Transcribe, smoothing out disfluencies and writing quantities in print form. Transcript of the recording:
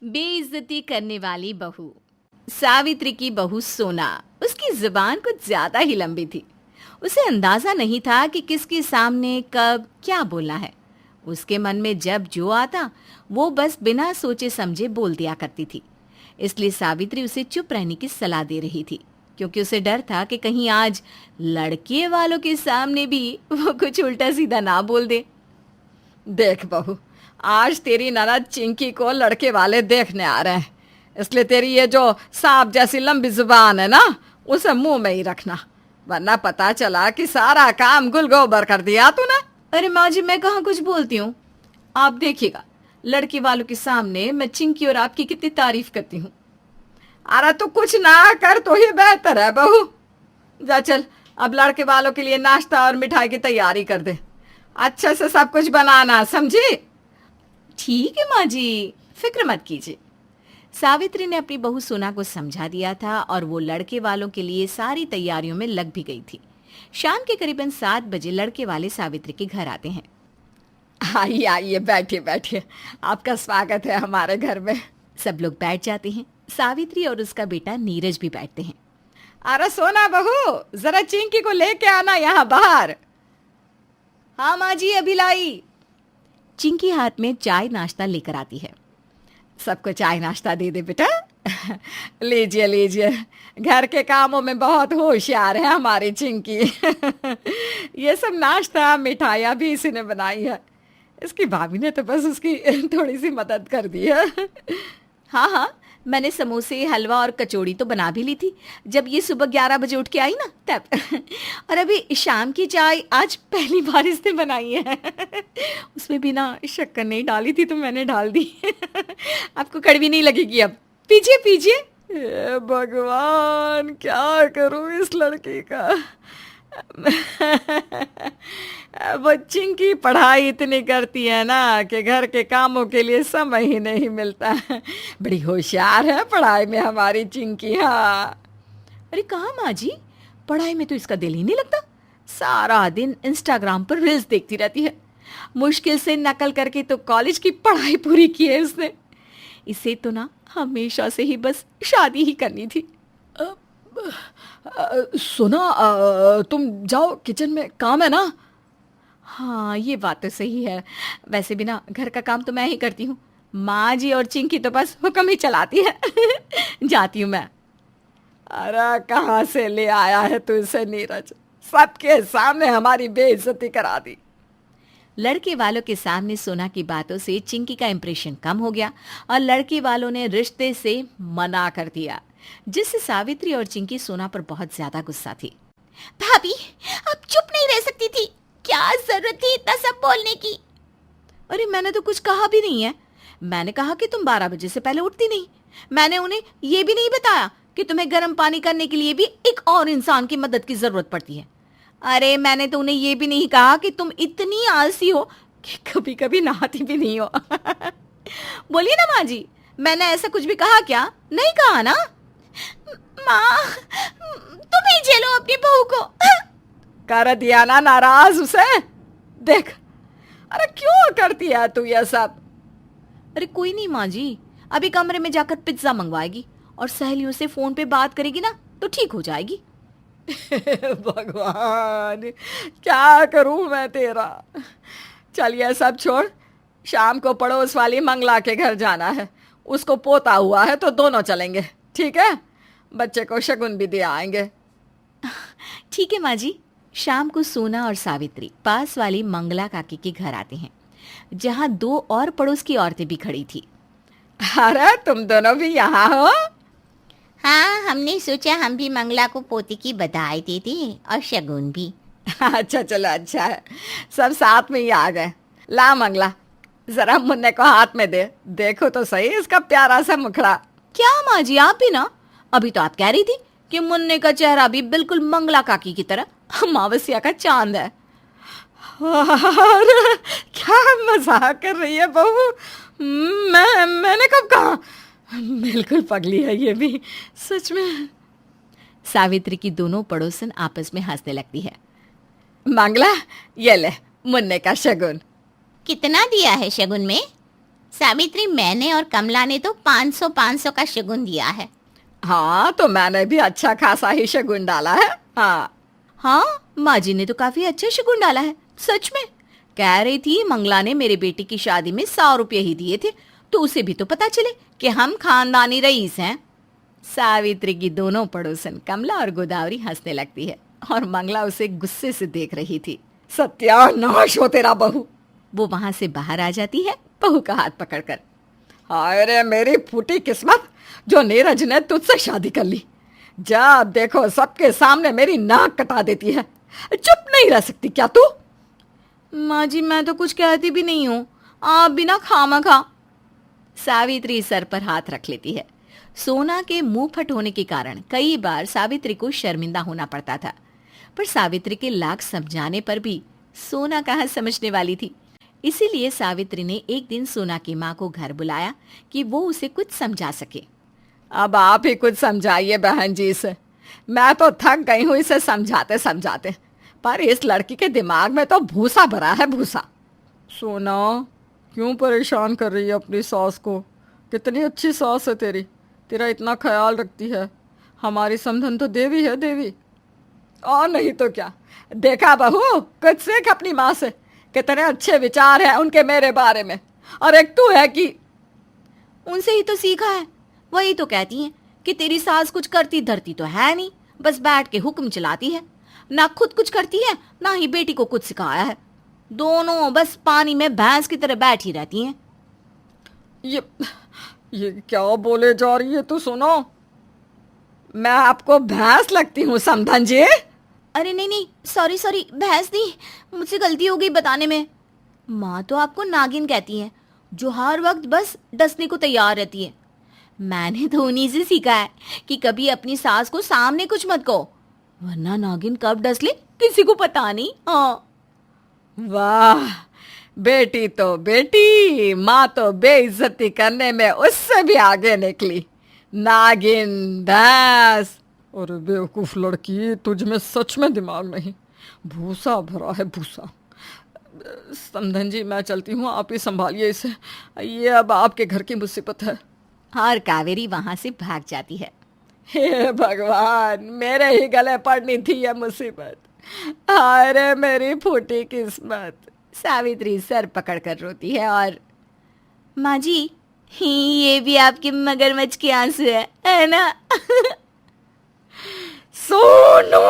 बेइज्जती करने वाली बहू। सावित्री की बहू सोना, उसकी जुबान कुछ ज्यादा ही लंबी थी। उसे अंदाजा नहीं था कि किसके सामने कब क्या बोलना है। उसके मन में जब जो आता वो बस बिना सोचे समझे बोल दिया करती थी। इसलिए सावित्री उसे चुप रहने की सलाह दे रही थी, क्योंकि उसे डर था कि कहीं आज लड़के वालों के सामने भी वो कुछ उल्टा सीधा ना बोल दे। देख बहू, आज तेरी ननद चिंकी को लड़के वाले देखने आ रहे हैं, इसलिए तेरी ये जो सांप जैसी लंबी जुबान है ना, उसे मुंह में ही रखना, वरना पता चला कि सारा काम गुल गोबर कर दिया तूने। अरे माँ जी, मैं कहाँ कुछ बोलती हूँ। आप देखिएगा, लड़के वालों के सामने मैं चिंकी और आपकी कितनी तारीफ करती हूँ। अरे तू कुछ ना कर तो ही बेहतर है बहू। जा चल, अब लड़के वालों के लिए नाश्ता और मिठाई की तैयारी कर दे। अच्छे से सब कुछ बनाना, समझी? ठीक है माँ जी, फिक्र मत कीजिए। सावित्री ने अपनी बहू सोना को समझा दिया था और वो लड़के वालों के लिए सारी तैयारियों में लग भी गई थी। शाम के करीबन 7 बजे लड़के वाले सावित्री के घर आते हैं। आइए आइए, बैठिए बैठिए, आपका स्वागत है हमारे घर में। सब लोग बैठ जाते हैं। सावित्री और उसका बेटा नीरज भी बैठते हैं। अरे सोना बहू, जरा चिंकी को लेके आना यहाँ बाहर। हाँ माँ जी, अभी लाई। चिंकी हाथ में चाय नाश्ता लेकर आती है। सबको चाय नाश्ता दे दे बेटा। लीजिए लीजिए, घर के कामों में बहुत होशियार है हमारी चिंकी। ये सब नाश्ता मिठाइयाँ भी इसी ने बनाई है। इसकी भाभी ने तो बस उसकी थोड़ी सी मदद कर दी है। हाँ हाँ, मैंने समोसे, हलवा और कचौड़ी तो बना भी ली थी जब ये सुबह 11 बजे उठ के आई ना तब। और अभी शाम की चाय आज पहली बार इसने बनाई है। उसमें भी ना शक्कर नहीं डाली थी तो मैंने डाल दी। आपको कड़वी नहीं लगेगी अब। पीजिए पीजिए। भगवान, क्या करूं इस लड़की का। बच्ची की पढ़ाई इतनी करती है ना कि घर के कामों के लिए समय ही नहीं मिलता है। बड़ी होशियार है पढ़ाई में हमारी चिंकी। हाँ। अरे कहाँ माँ जी, पढ़ाई में तो इसका दिल ही नहीं लगता। सारा दिन इंस्टाग्राम पर रील्स देखती रहती है। मुश्किल से नकल करके तो कॉलेज की पढ़ाई पूरी की है उसने। इसे तो ना हमेशा से ही बस शादी ही करनी थी। सुना, तुम जाओ, किचन में काम है ना। हाँ, ये बात तो सही है। वैसे भी ना घर का काम तो मैं ही करती हूँ। माँ जी और चिंकी तो बस हुक्म ही चलाती है। जाती हूँ मैं। अरे कहाँ से ले आया है तू इसे नीरज, सबके सामने हमारी बेइज्जती करा दी। लड़के वालों के सामने सोना की बातों से चिंकी का इंप्रेशन कम हो गया और लड़के वालों ने रिश्ते से मना कर दिया, जिससे सावित्री और चिंकी सोना पर बहुत ज्यादा गुस्सा थी। भाभी, आप चुप नहीं रह सकती थी, क्या जरूरत थी इतना सब बोलने की। अरे मैंने तो कुछ कहा भी नहीं है। मैंने कहा कि तुम 12 बजे से पहले उठती नहीं। मैंने उन्हें ये भी नहीं बताया कि तुम्हें गर्म पानी करने के लिए भी एक और इंसान की मदद की जरूरत पड़ती है। अरे मैंने तो उन्हें ये भी नहीं कहा कि तुम इतनी आलसी हो कि कभी कभी नहाती भी नहीं हो। बोलिए ना माँ जी, मैंने ऐसा कुछ भी कहा क्या? नहीं कहा ना? माँ, तुम ही झेलो अपनी बहू को। कर दिया ना नाराज उसे। देख, अरे क्यों करती है तू ये सब? अरे कोई नहीं माँ जी, अभी कमरे में जाकर पिज्जा मंगवाएगी और सहेलियों से फोन पे बात करेगी ना तो ठीक हो जाएगी। भगवान, क्या करूं मैं तेरा। चलिए सब छोड़, शाम को पड़ोस वाली मंगला के घर जाना है। उसको पोता हुआ है तो दोनों चलेंगे, ठीक है? बच्चे को शगुन भी दे आएंगे। ठीक है माँ जी। शाम को सोना और सावित्री पास वाली मंगला काकी के घर आते हैं, जहाँ 2 और पड़ोस की औरतें भी खड़ी थी। अरे तुम दोनों भी यहाँ हो? हाँ, हमने सोचा हम भी मंगला को पोती की बधाई दे दें और शगुन भी। अच्छा चलो, अच्छा है, सब साथ में ही आ गए। ला मंगला, जरा मुन्ने को हाथ में दे, देखो तो सही इसका प्यारा सा मुखड़ा। क्या माँ जी, आप भी ना? अभी तो आप कह रही थी कि मुन्ने का चेहरा भी बिल्कुल मंगला काकी की तरह अमावस्या का चांद है। अरे क्या मजाक कर रही है बहू? मैंने कब कहा? बिल्कुल पगली है ये भी, सच में। सावित्री की दोनों पड़ोसन आपस में हंसने लगती है। मंगला, ये ले मुन्ने का शगुन। कितना दिया है शगुन में? सावित्री, मैंने और कमला ने तो 500 का शगुन दिया है। हाँ, तो मैंने भी अच्छा खासा ही शगुन डाला है। हाँ। हाँ, माँ जी ने तो काफी अच्छा शगुन डाला है, सच में। कह रही थी मंगला ने मेरे बेटी की शादी में 100 रुपये ही दिए थे, तो उसे भी तो पता चले कि हम खानदानी रईस हैं। सावित्री की दोनों पड़ोसन कमला और गोदावरी हंसने लगती है और मंगला उसे गुस्से से देख रही थी। सत्यानाश हो तेरा बहू। वो वहां से बाहर आ जाती है बहू का हाथ पकड़कर। हाय रे मेरी फूटी किस्मत, जो नीरज ने तुझसे शादी कर ली। जब देखो सबके सामने मेरी नाक कटा देती है। चुप नहीं रह सकती क्या तू? माँ जी, मैं तो कुछ कहती भी नहीं हूँ, आप भी ना खामखा। सावित्री सर पर हाथ रख लेती है। सोना के मुंह फट होने के कारण कई बार सावित्री को शर्मिंदा होना पड़ता था, पर सावित्री के लाख समझाने पर भी सोना कहाँ समझने वाली थी। इसीलिए सावित्री ने एक दिन सोना की माँ को घर बुलाया कि वो उसे कुछ समझा सके। अब आप ही कुछ समझाइए बहन जी से। मैं तो थक गई हूँ इसे समझाते समझाते, पर इस लड़की के दिमाग में तो भूसा भरा है, भूसा। सोना, क्यों परेशान कर रही है अपनी सास को? कितनी अच्छी सास है तेरी, तेरा इतना ख्याल रखती है। हमारी समधन तो देवी है, देवी। और नहीं तो क्या। देखा बहू, कुछ सीख अपनी माँ से। कितने अच्छे विचार हैं उनके मेरे बारे में। और एक तू है कि उनसे ही तो सीखा है। वही तो कहती हैं कि तेरी सास कुछ करती धरती तो है नहीं, बस बैठ के हुक्म चलाती है। ना खुद कुछ करती है, ना ही बेटी को कुछ सिखाया है। दोनों बस पानी में भैंस की तरह बैठी रहती हैं। ये क्या बोले जा रही है तू? सुनो, मैं आपको भैंस लगती हूँ समधन जी? अरे नहीं, सॉरी, भैंस नहीं, मुझसे गलती हो गई बताने में। माँ तो आपको नागिन कहती हैं, जो हर वक्त बस डसने को तैयार रहती है। मैंने तो उन्हीं से सीखा है कि कभी अपनी सास को सामने कुछ मत कहो, वरना नागिन कब डस ले किसी को पता नहीं। हाँ। वाह, बेटी तो बेटी, माँ तो बेइज्जती करने में उससे भी आगे निकली। नागिन, भैंस। अरे बेवकूफ लड़की, तुझ में सच में दिमाग नहीं, भूसा भरा है, भूसा। समधन जी, मैं चलती हूँ, आप ही संभालिए इसे। ये अब आपके घर की मुसीबत है। और कावेरी वहां से भाग जाती है। हे भगवान, मेरे ही गले पड़नी थी ये मुसीबत। अरे मेरी फूटी किस्मत। सावित्री सर पकड़कर रोती है और माँ जी, ये भी आपके मगरमच्छ के आंसू है ना? सोनू।